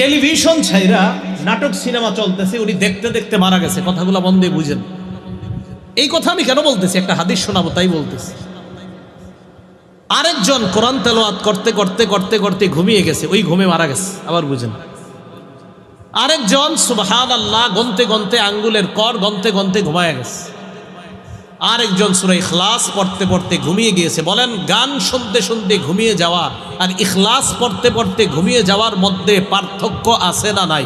Television ছাইরা নাটক cinema চলতেছে, উনি দেখতে দেখতে মারা গেছে। কথাগুলো মন দিয়ে বুঝেন। এই কথা আমি কেন বলতেছি, একটা হাদিস শোনাবো তাই বলতেছি। আরেকজন কোরআন তেলাওয়াত করতে করতে করতে করতে ঘুমিয়ে গেছে, ওই ঘুমে মারা গেছে। আবার বুঝেন, আরেকজন সুবহানাল্লাহ গনতে গনতে আঙ্গুলের কর গনতে গনতে ঘুমায় গেছে। আরেকজন সূরা ইখলাস পড়তে পড়তে ঘুমিয়ে গিয়েছে। বলেন, গান শুনতে শুনতে ঘুমিয়ে যাওয়া আর ইখলাস পড়তে পড়তে ঘুমিয়ে যাওয়ার মধ্যে পার্থক্য আছে না নাই?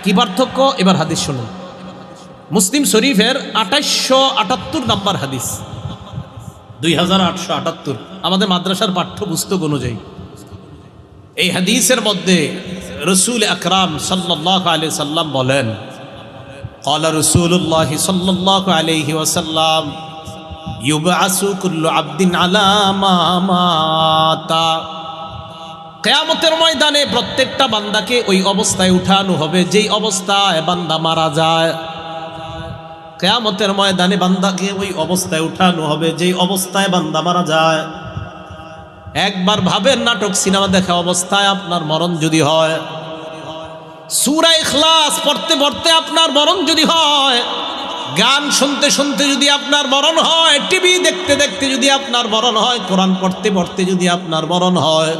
কি পার্থক্য? এবার হাদিস শুনুন। মুসলিম শরীফের 2878 নম্বর হাদিস, 2878 আমাদের মাদ্রাসার পাঠ্যপুস্তক অনুযায়ী। এই হাদিসের মধ্যে রাসূল আকরাম সাল্লাল্লাহু আলাইহি সাল্লাম বলেন, قال رسول الله صلى الله عليه وسلم يبعث كل عبد على ما مات। কিয়ামতের ময়দানে প্রত্যেকটা বান্দাকে ওই অবস্থায় উঠানো হবে যেই অবস্থায় বান্দা মারা যায়। কিয়ামতের ময়দানে বান্দাকে ওই অবস্থায় উঠানো হবে যেই অবস্থায় বান্দা মারা যায়। একবার ভাবেন, নাটক সিনেমা দেখা অবস্থায় আপনার মরণ যদি হয়, সূরা ইখলাস পড়তে পড়তে আপনার মরণ যদি হয়, গান শুনতে শুনতে যদি আপনার মরণ হয়, টিভি দেখতে দেখতে যদি আপনার মরণ হয়, কোরআন পড়তে পড়তে যদি আপনার মরণ হয়,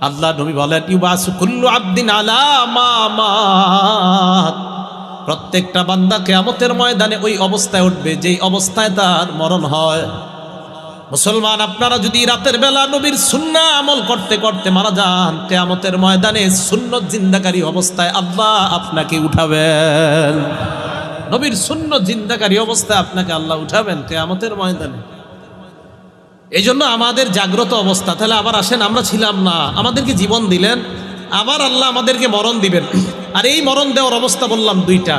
আল্লাহ নবী বলেন ইউবাসু কুল্লু আবদিন আলা মা মাত। প্রত্যেকটা বান্দা কিয়ামতের ময়দানে ওই অবস্থায় উঠবে যেই অবস্থায় তার মরণ হয়। মুসলমান, আপনারা যদি রাতের বেলা নবীর সুন্নাহ আমল করতে করতে মারা যান, কিয়ামতের ময়দানে সুন্নত জিন্দাকারী অবস্থায় আল্লাহ আপনাকে উঠাবেন। নবীর সুন্নত জিন্দাকারী অবস্থায় আপনাকে আল্লাহ উঠাবেন কিয়ামতের ময়দানে। এই জন্য আমাদের জাগ্রত অবস্থা। তাহলে আবার আসেন, আমরা ছিলাম না, আমাদেরকে জীবন দিলেন, আবার আল্লাহ আমাদেরকে মরণ দিবেন। আর এই মরণ দেওয়ার অবস্থা বললাম দুইটা।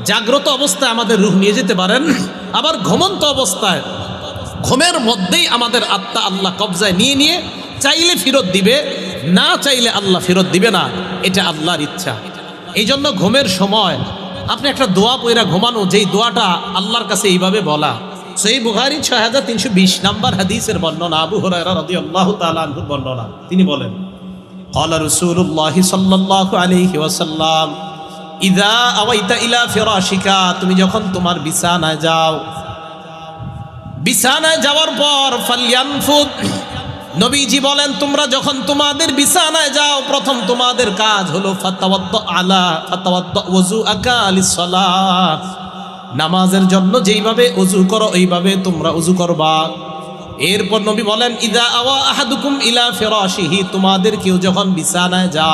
জাগ্রত অবস্থায় আমাদের রূহ নিয়ে যেতে পারেন, আবার ঘুমন্ত অবস্থায় ঘুমের মধ্যেই আমাদের আত্মা আল্লাহ কবজায় নিয়ে নিয়ে চাইলে ফেরত দিবে, না চাইলে আল্লাহ ফেরত দিবে না। এটা আল্লাহর ইচ্ছা। এই জন্য ঘুমের সময় আপনি একটা দোয়া পড়া ঘুমানো, যেই দোয়াটা আল্লাহর কাছে এইভাবে বলা। সহিহ বুখারী 6320 নম্বর হাদিসের বর্ণনা, আবু হুরায়রা রাদিয়াল্লাহু তাআলা আনহুর বর্ণনা। তিনি বলেন, ক্বালা রাসূলুল্লাহ সাল্লাল্লাহু আলাইহি ওয়াসাল্লাম ইযা আওয়াইতা ইলা ফিরাশিকা, তুমি যখন তোমার বিছানায় যাও, বিছানায় যাওয়ার পর ফালয়ানফুদ, নবীজি বলেন তোমরা যখন তোমাদের বিছানায় যাও, প্রথম তোমাদের কাজ হলো ফাতাওয়াদ্দা ওযুআকা লিস-সালাত, নামাজের জন্য যেইভাবে ওযু করো এইভাবে তোমরা ওযু করবা। এরপর নবী বলেন ইযা আওয়া আহাদুকুম ইলা ফিরাশিহি, তোমাদের কেউ যখন বিছানায় যায়